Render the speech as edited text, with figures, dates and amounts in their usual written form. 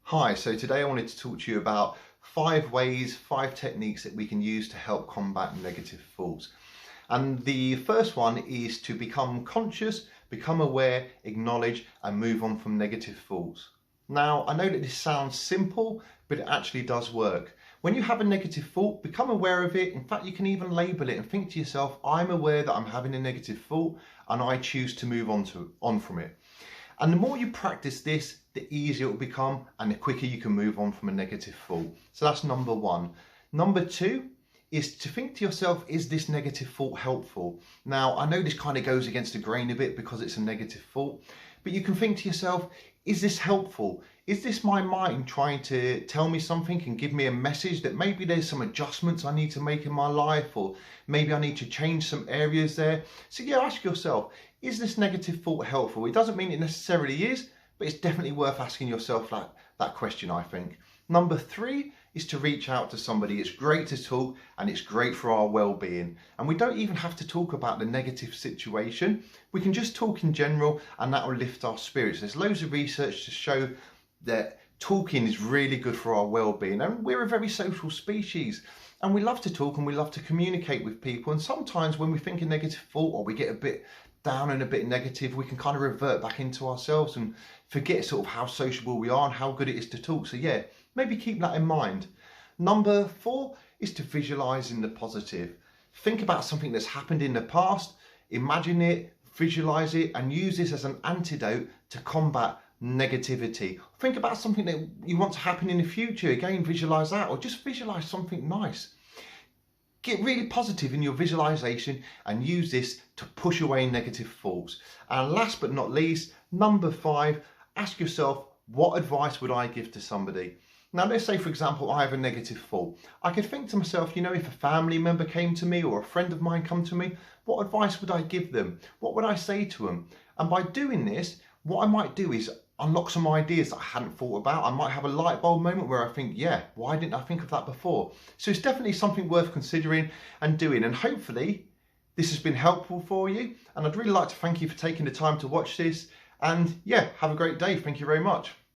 Hi, so today I wanted to talk to you about 5 techniques that we can use to help combat negative thoughts. And the first one is to become conscious, become aware, acknowledge, and move on from negative thoughts. Now, I know that this sounds simple, but it actually does work. When you have a negative thought, become aware of it. In fact, you can even label it and think to yourself, I'm aware that I'm having a negative thought and I choose to move on from it. And the more you practice this, the easier it will become and the quicker you can move on from a negative thought. So that's number one. Number two is to think to yourself, is this negative thought helpful? Now, I know this kind of goes against the grain a bit because it's a negative thought, but you can think to yourself, is this helpful? Is this my mind trying to tell me something and give me a message that maybe there's some adjustments I need to make in my life, or maybe I need to change some areas there? So yeah, ask yourself, is this negative thought helpful? It doesn't mean it necessarily is, but it's definitely worth asking yourself that question, I think. Number three is to reach out to somebody. It's great to talk and it's great for our well-being. And we don't even have to talk about the negative situation. We can just talk in general and that will lift our spirits. There's loads of research to show that talking is really good for our well-being. And we're a very social species and we love to talk and we love to communicate with people. And sometimes when we think a negative thought or we get a bit down and a bit negative, we can kind of revert back into ourselves and forget sort of how sociable we are and how good it is to talk. So yeah, maybe keep that in mind. Number four is to visualize in the positive. Think about something that's happened in the past, imagine it, visualize it, and use this as an antidote to combat negativity. Think about something that you want to happen in the future. Again, visualize that, or just visualize something nice. Get really positive in your visualization and use this to push away negative thoughts. And last but not least, number five, ask yourself, what advice would I give to somebody? Now, let's say, for example, I have a negative thought. I could think to myself, you know, if a family member came to me or a friend of mine come to me, what advice would I give them? What would I say to them? And by doing this, what I might do is unlock some ideas that I hadn't thought about. I might have a light bulb moment where I think, yeah, why didn't I think of that before? So it's definitely something worth considering and doing. And hopefully this has been helpful for you. And I'd really like to thank you for taking the time to watch this. And yeah, have a great day. Thank you very much.